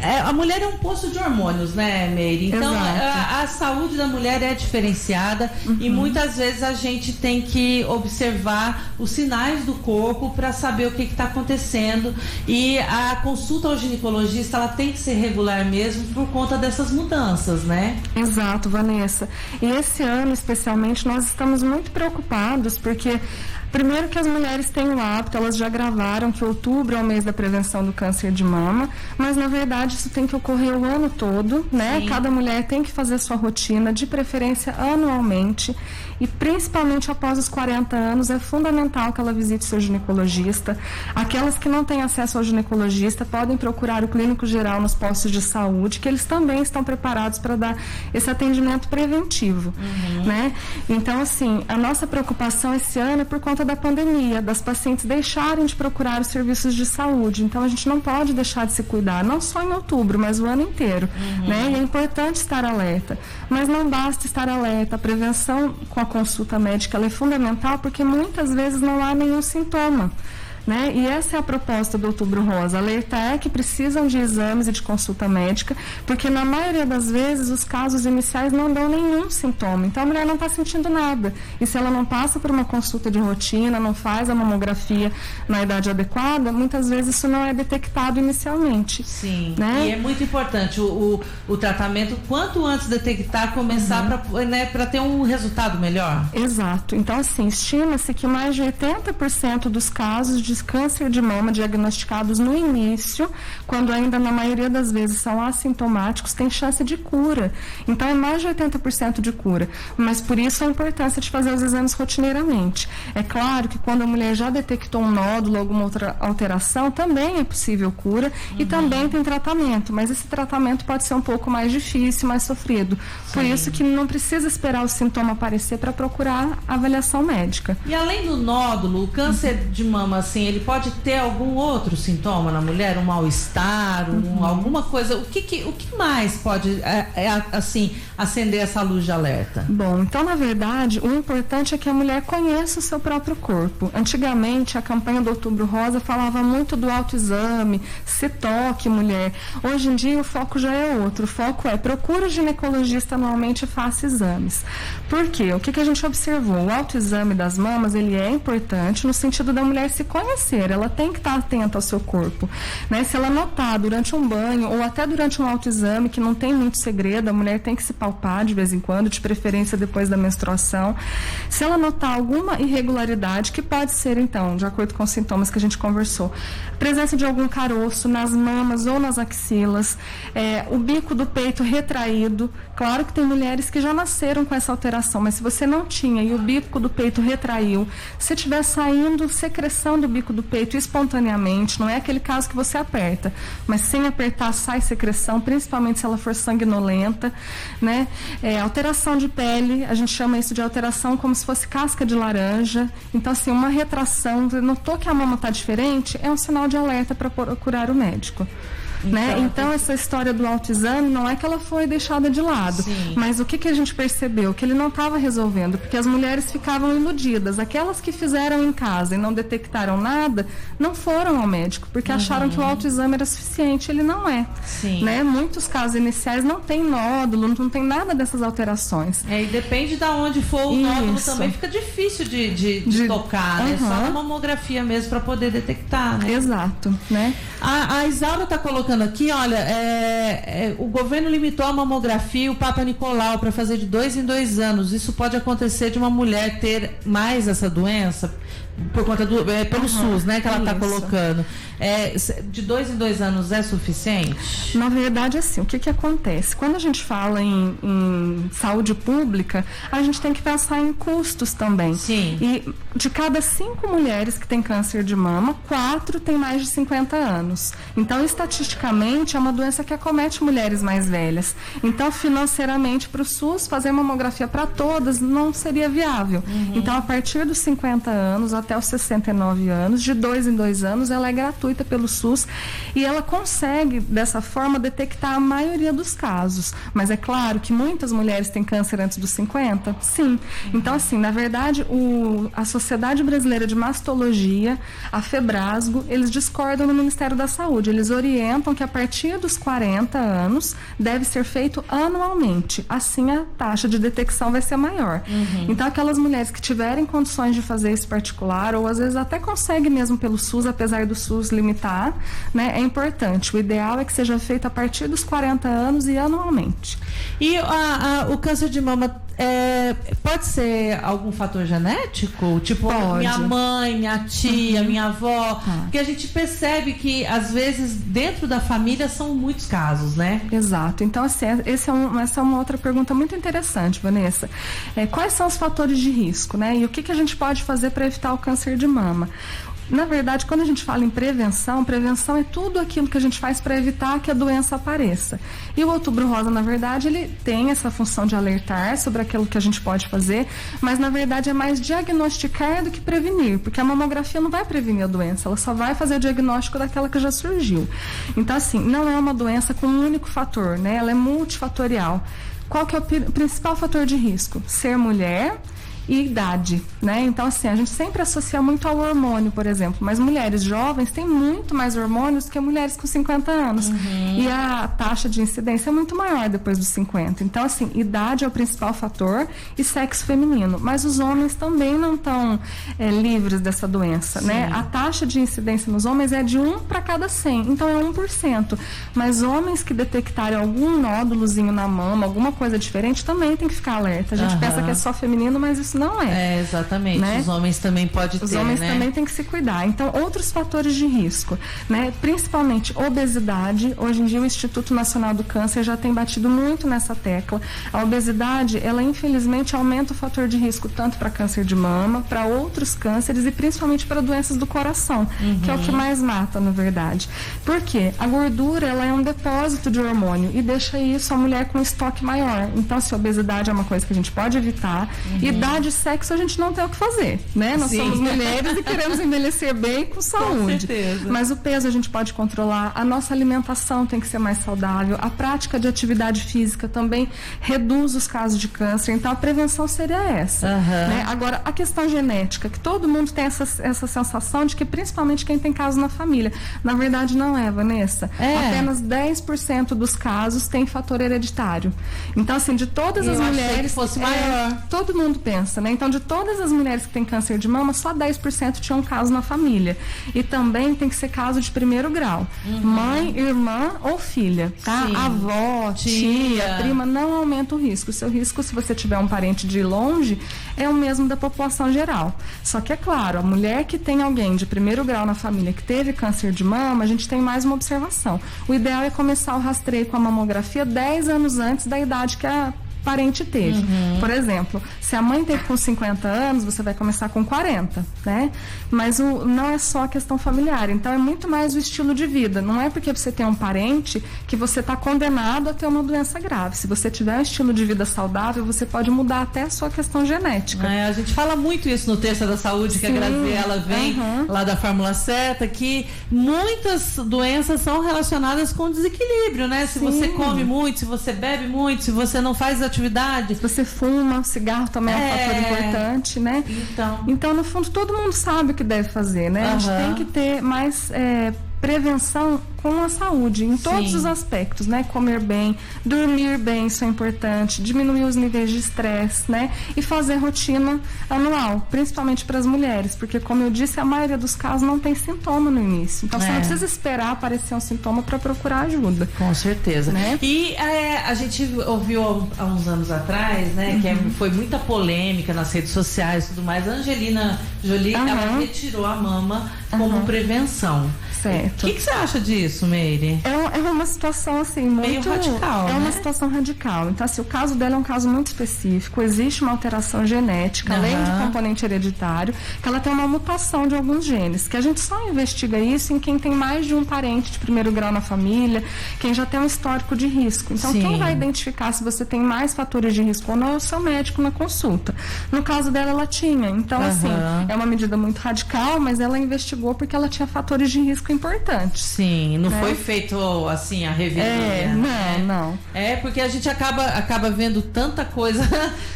a mulher é um poço de hormônios, né, Meire? Então, a saúde da mulher é diferenciada e muitas vezes a gente tem que observar os sinais do corpo para saber o que está acontecendo. E a consulta ao ginecologista, ela tem que ser regular mesmo por conta dessas mudanças, né? Exato, Vanessa. E esse ano, especialmente, nós estamos muito preocupados porque... Primeiro que as mulheres têm o hábito, elas já gravaram que outubro é o mês da prevenção do câncer de mama, mas na verdade isso tem que ocorrer o ano todo, né? Sim. Cada mulher tem que fazer sua rotina, de preferência anualmente, e principalmente após os 40 anos é fundamental que ela visite seu ginecologista. Aquelas que não têm acesso ao ginecologista podem procurar o clínico geral nos postos de saúde, que eles também estão preparados para dar esse atendimento preventivo, né? Então, assim, a nossa preocupação esse ano é por conta da pandemia, das pacientes deixarem de procurar os serviços de saúde. Então a gente não pode deixar de se cuidar, não só em outubro, mas o ano inteiro, né? E é importante estar alerta, mas não basta estar alerta. A prevenção com a consulta médica ela é fundamental porque muitas vezes não há nenhum sintoma, né? E essa é a proposta do Outubro Rosa, alertar que precisam de exames e de consulta médica, porque na maioria das vezes os casos iniciais não dão nenhum sintoma, então a mulher não está sentindo nada, e se ela não passa por uma consulta de rotina, não faz a mamografia na idade adequada, muitas vezes isso não é detectado inicialmente. Sim, né? E é muito importante o tratamento, quanto antes detectar, começar para ter um resultado melhor. Exato, então assim, estima-se que mais de 80% dos casos de câncer de mama diagnosticados no início, quando ainda na maioria das vezes são assintomáticos, tem chance de cura. Então é mais de 80% de cura, mas por isso a importância de fazer os exames rotineiramente. É claro que quando a mulher já detectou um nódulo, alguma outra alteração, também é possível cura e também tem tratamento, mas esse tratamento pode ser um pouco mais difícil, mais sofrido. Por isso que não precisa esperar o sintoma aparecer para procurar avaliação médica. E além do nódulo, o câncer de mama, assim, ele pode ter algum outro sintoma na mulher? Um mal-estar, alguma coisa? O que mais pode, assim, acender essa luz de alerta? Bom, então, na verdade, o importante é que a mulher conheça o seu próprio corpo. Antigamente, a campanha do Outubro Rosa falava muito do autoexame, se toque, mulher. Hoje em dia, o foco já é outro. O foco é procure o ginecologista anualmente e faça exames. Por quê? O que a gente observou? O autoexame das mamas, ele é importante no sentido da mulher se conhecer. Ela tem que estar atenta ao seu corpo, né? Se ela notar durante um banho ou até durante um autoexame que não tem muito segredo, a mulher tem que se palpar de vez em quando, de preferência depois da menstruação. Se ela notar alguma irregularidade, que pode ser então, de acordo com os sintomas que a gente conversou, presença de algum caroço nas mamas ou nas axilas, o bico do peito retraído. Claro que tem mulheres que já nasceram com essa alteração, mas se você não tinha e o bico do peito retraiu, se tiver saindo secreção do bico do peito espontaneamente, não é aquele caso que você aperta, mas sem apertar sai secreção, principalmente se ela for sanguinolenta, né? Alteração de pele, a gente chama isso de alteração como se fosse casca de laranja. Então, assim, uma retração, notou que a mama está diferente, é um sinal de alerta para procurar o médico. Né? Então, essa história do autoexame não é que ela foi deixada de lado, mas o que a gente percebeu? Que ele não estava resolvendo, porque as mulheres ficavam iludidas. Aquelas que fizeram em casa e não detectaram nada, não foram ao médico, porque acharam que o autoexame era suficiente. Ele não é. Né? Muitos casos iniciais não tem nódulo, não tem nada dessas alterações. E depende de onde for o nódulo também, fica difícil de tocar, né? Só na mamografia mesmo para poder detectar, né? Exato, né? A Isaura está colocando aqui, olha, o governo limitou a mamografia e o Papa Nicolau para fazer de 2 em 2 anos. Isso pode acontecer de uma mulher ter mais essa doença por conta do pelo SUS, né, que ela está colocando. De 2 em 2 anos é suficiente? Na verdade, assim, o que acontece? Quando a gente fala em saúde pública, a gente tem que pensar em custos também. E de cada 5 mulheres que têm câncer de mama, 4 têm mais de 50 anos. Então, estatisticamente, é uma doença que acomete mulheres mais velhas. Então, financeiramente, para o SUS, fazer mamografia para todas não seria viável. Então, a partir dos 50 anos, até os 69 anos, de 2 em 2 anos, ela é gratuita pelo SUS e ela consegue, dessa forma, detectar a maioria dos casos. Mas é claro que muitas mulheres têm câncer antes dos 50? Sim. Então, assim, na verdade, a Sociedade Brasileira de Mastologia, a FEBRASGO, eles discordam no Ministério da Saúde. Eles orientam que a partir dos 40 anos deve ser feito anualmente. Assim, a taxa de detecção vai ser maior. Então, aquelas mulheres que tiverem condições de fazer isso particular, ou às vezes até conseguem mesmo pelo SUS, apesar do SUS limitar, né, é importante. O ideal é que seja feito a partir dos 40 anos e anualmente. E o câncer de mama pode ser algum fator genético? Tipo, pode. Minha mãe, minha tia, minha avó. Porque a gente percebe que, às vezes, dentro da família são muitos casos, né? Exato. Então, assim, essa é uma outra pergunta muito interessante, Vanessa. Quais são os fatores de risco, né? E o que a gente pode fazer para evitar o câncer de mama? Na verdade, quando a gente fala em prevenção é tudo aquilo que a gente faz para evitar que a doença apareça. E o Outubro Rosa, na verdade, ele tem essa função de alertar sobre aquilo que a gente pode fazer, mas na verdade é mais diagnosticar do que prevenir, porque a mamografia não vai prevenir a doença, ela só vai fazer o diagnóstico daquela que já surgiu. Então, assim, não é uma doença com um único fator, né? Ela é multifatorial. Qual que é o principal fator de risco? Ser mulher e idade, né? Então, assim, a gente sempre associa muito ao hormônio, por exemplo, mas mulheres jovens têm muito mais hormônios que mulheres com 50 anos. E a taxa de incidência é muito maior depois dos 50. Então, assim, idade é o principal fator e sexo feminino. Mas os homens também não estão livres dessa doença, né? A taxa de incidência nos homens é de 1 para cada 100, então é 1%. Mas homens que detectarem algum nódulozinho na mama, alguma coisa diferente, também tem que ficar alerta. A gente pensa que é só feminino, mas isso não é. Exatamente. Né? Os homens também podem ter, Os homens também têm que se cuidar. Então, outros fatores de risco, né? Principalmente obesidade. Hoje em dia, o Instituto Nacional do Câncer já tem batido muito nessa tecla. A obesidade, ela infelizmente aumenta o fator de risco tanto para câncer de mama, para outros cânceres e principalmente para doenças do coração, que é o que mais mata, na verdade. Por quê? A gordura, ela é um depósito de hormônio e deixa isso a mulher com um estoque maior. Então, se a obesidade é uma coisa que a gente pode evitar, idade de sexo a gente não tem o que fazer, né? Nós somos mulheres e queremos envelhecer bem com saúde. Com certeza. Mas o peso a gente pode controlar, a nossa alimentação tem que ser mais saudável, a prática de atividade física também reduz os casos de câncer, então a prevenção seria essa. Né? Agora, a questão genética, que todo mundo tem essa sensação de que principalmente quem tem casos na família. Na verdade não é, Vanessa. Apenas 10% dos casos tem fator hereditário. Então, assim, de todas as mulheres... achei que fosse maior. Todo mundo pensa, né? Então, de todas as mulheres que têm câncer de mama, só 10% tinham caso na família. E também tem que ser caso de primeiro grau. Mãe, irmã ou filha, tá? Sim. Avó, tia, prima, não aumenta o risco. O seu risco, se você tiver um parente de longe, é o mesmo da população geral. Só que, é claro, a mulher que tem alguém de primeiro grau na família que teve câncer de mama, a gente tem mais uma observação. O ideal é começar o rastreio com a mamografia 10 anos antes da idade que a parente teve. Por exemplo, se a mãe teve com 50 anos, você vai começar com 40, né? Mas não é só a questão familiar, então é muito mais o estilo de vida. Não é porque você tem um parente que você está condenado a ter uma doença grave. Se você tiver um estilo de vida saudável, você pode mudar até a sua questão genética. A gente fala muito isso no Terça da Saúde, que a Graziela vem lá da Fórmula Certa, que muitas doenças são relacionadas com desequilíbrio, né? Se você come muito, se você bebe muito, se você não faz atividade. Se você fuma, cigarro também é um fator importante, né? Então, no fundo, todo mundo sabe o que deve fazer, né? A gente tem que ter mais prevenção com a saúde, em todos os aspectos, né? Comer bem, dormir bem, isso é importante, diminuir os níveis de estresse, né? E fazer rotina anual, principalmente para as mulheres, porque, como eu disse, a maioria dos casos não tem sintoma no início. Então, você não precisa esperar aparecer um sintoma para procurar ajuda. Com certeza. Né? E a gente ouviu há uns anos atrás, né? Que foi muita polêmica nas redes sociais e tudo mais. A Angelina Jolie, ela retirou a mama como prevenção. Certo. O que você acha disso, Meire? É uma situação assim muito meio radical, uma situação radical. Então, assim, o caso dela é um caso muito específico. Existe uma alteração genética, além de componente hereditário, que ela tem uma mutação de alguns genes, que a gente só investiga isso em quem tem mais de um parente de primeiro grau na família, quem já tem um histórico de risco. Então, quem vai identificar se você tem mais fatores de risco ou não é o seu médico na consulta. No caso dela, ela tinha. Então, assim, é uma medida muito radical, mas ela investigou porque ela tinha fatores de risco importantes. Sim, não foi feito assim a revisão. Não. É porque a gente acaba vendo tanta coisa,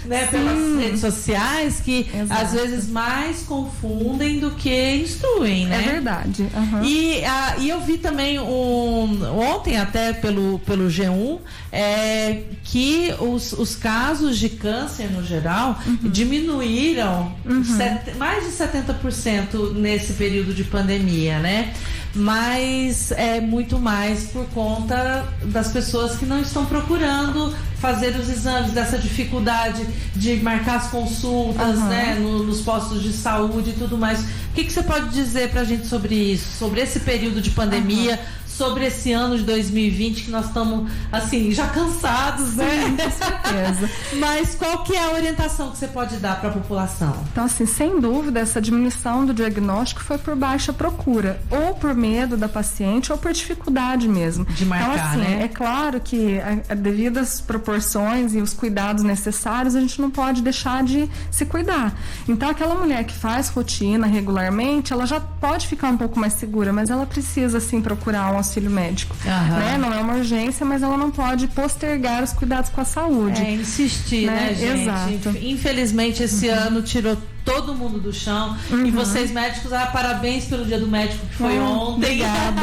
né, pelas redes sociais que às vezes mais confundem do que instruem, né? É verdade. E eu vi também ontem até pelo G1 que os casos de câncer no geral diminuíram mais de 70% nesse período de pandemia, né? Mas é muito mais por conta das pessoas que não estão procurando fazer os exames, dessa dificuldade de marcar as consultas, né, nos postos de saúde e tudo mais. O que você pode dizer pra gente sobre isso, sobre esse período de pandemia, sobre esse ano de 2020 que nós estamos, assim, já cansados, né? Com certeza. Mas qual que é a orientação que você pode dar para a população? Então, assim, sem dúvida, essa diminuição do diagnóstico foi por baixa procura, ou por medo da paciente, ou por dificuldade mesmo. De marcar, então, assim, né? É claro que, devido às proporções e os cuidados necessários, a gente não pode deixar de se cuidar. Então, aquela mulher que faz rotina regularmente, ela já pode ficar um pouco mais segura, mas ela precisa, assim, procurar um auxílio médico, né? Não é uma urgência, mas ela não pode postergar os cuidados com a saúde. Insistir, né, gente? Exato. Infelizmente, esse ano tirou todo mundo do chão. E vocês médicos, parabéns pelo dia do médico que foi ontem. Obrigada.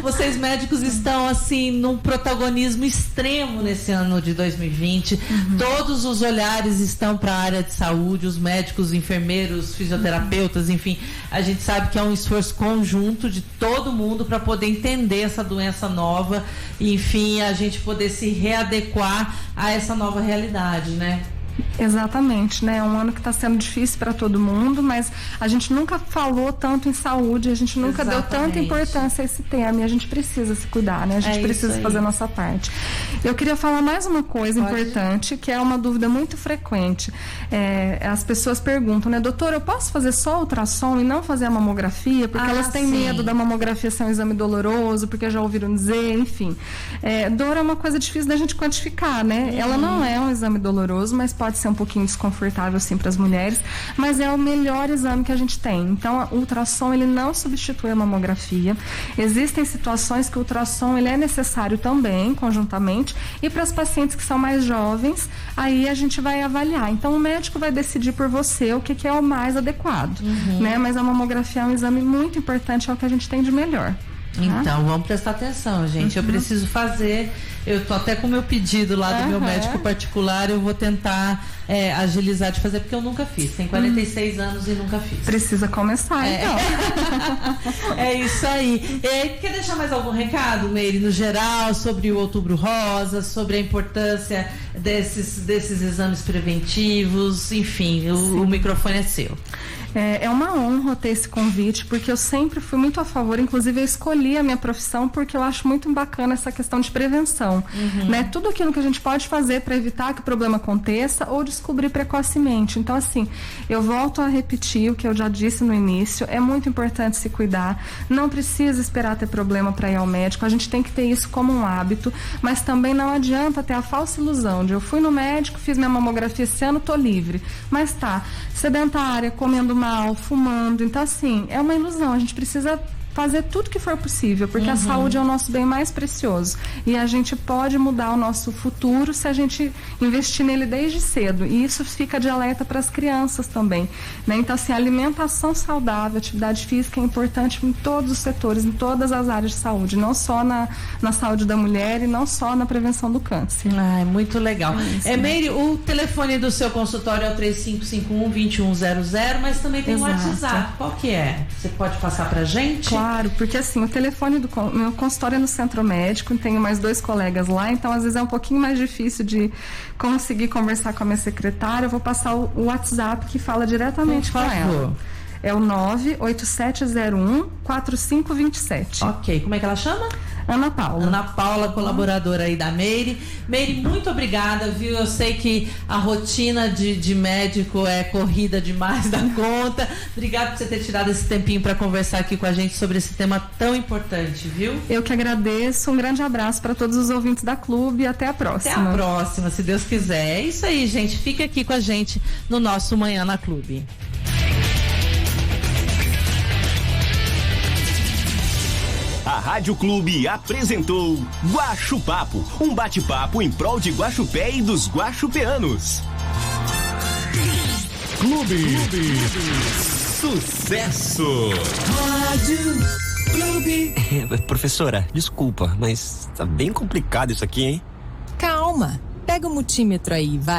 Vocês médicos estão assim num protagonismo extremo nesse ano de 2020. Todos os olhares estão para a área de saúde, os médicos, enfermeiros, fisioterapeutas, enfim. A gente sabe que é um esforço conjunto de todo mundo para poder entender essa doença nova e, enfim, a gente poder se readequar a essa nova realidade, né? Exatamente, né? É um ano que está sendo difícil para todo mundo, mas a gente nunca falou tanto em saúde, a gente nunca deu tanta importância a esse tema e a gente precisa se cuidar, né? A gente precisa fazer a nossa parte. Eu queria falar mais uma coisa importante, que é uma dúvida muito frequente. As pessoas perguntam, né? Doutora, eu posso fazer só ultrassom e não fazer a mamografia? Porque elas têm medo da mamografia ser um exame doloroso, porque já ouviram dizer, enfim. Dor é uma coisa difícil da gente quantificar, né? Ela não é um exame doloroso, mas pode ser um pouquinho desconfortável sim para as mulheres, mas é o melhor exame que a gente tem. Então, o ultrassom ele não substitui a mamografia. Existem situações que o ultrassom ele é necessário também, conjuntamente, e para as pacientes que são mais jovens, aí a gente vai avaliar. Então, o médico vai decidir por você o que é o mais adequado, né? Mas a mamografia é um exame muito importante, é o que a gente tem de melhor. Então, vamos prestar atenção, gente. Eu preciso fazer. Eu tô até com o meu pedido lá do meu médico particular. Eu vou tentar agilizar de fazer, porque eu nunca fiz. Tenho 46 anos e nunca fiz. Precisa começar, então. É isso aí. Quer deixar mais algum recado, Meire, no geral, sobre o Outubro Rosa, sobre a importância desses exames preventivos? Enfim, o microfone é seu. É uma honra ter esse convite, porque eu sempre fui muito a favor, inclusive eu escolhi a minha profissão porque eu acho muito bacana essa questão de prevenção, né? Tudo aquilo que a gente pode fazer para evitar que o problema aconteça ou descobrir precocemente. Então, assim, eu volto a repetir o que eu já disse no início, é muito importante se cuidar, não precisa esperar ter problema para ir ao médico, a gente tem que ter isso como um hábito, mas também não adianta ter a falsa ilusão de eu fui no médico, fiz minha mamografia esse ano, tô livre, mas tá sedentária, comendo mal, fumando. Então, assim, é uma ilusão. A gente precisa fazer tudo que for possível, porque a saúde é o nosso bem mais precioso. E a gente pode mudar o nosso futuro se a gente investir nele desde cedo. E isso fica de alerta para as crianças também, né? Então, assim, alimentação saudável, atividade física é importante em todos os setores, em todas as áreas de saúde, não só na saúde da mulher e não só na prevenção do câncer. Muito legal. Meire, o telefone do seu consultório é o 3551-2100, mas também tem o WhatsApp. Qual que é? Você pode passar pra gente? Claro, porque assim, o telefone do meu consultório é no Centro Médico, tenho mais 2 colegas lá, então às vezes é um pouquinho mais difícil de conseguir conversar com a minha secretária. Eu vou passar o WhatsApp que fala diretamente com ela. É o 98701-4527. Ok, como é que ela chama? Ana Paula. Ana Paula, colaboradora aí da Meire. Meire, muito obrigada, viu? Eu sei que a rotina de médico é corrida demais da conta. Obrigada por você ter tirado esse tempinho para conversar aqui com a gente sobre esse tema tão importante, viu? Eu que agradeço. Um grande abraço para todos os ouvintes da Clube e até a próxima. Até a próxima, se Deus quiser. É isso aí, gente. Fica aqui com a gente no nosso Manhã na Clube. A Rádio Clube apresentou Guaxu Papo, um bate-papo em prol de Guaxupé e dos guaxupeanos. Clube. Sucesso. Rádio Clube. Professora, desculpa, mas tá bem complicado isso aqui, hein? Calma, pega o multímetro aí, vai.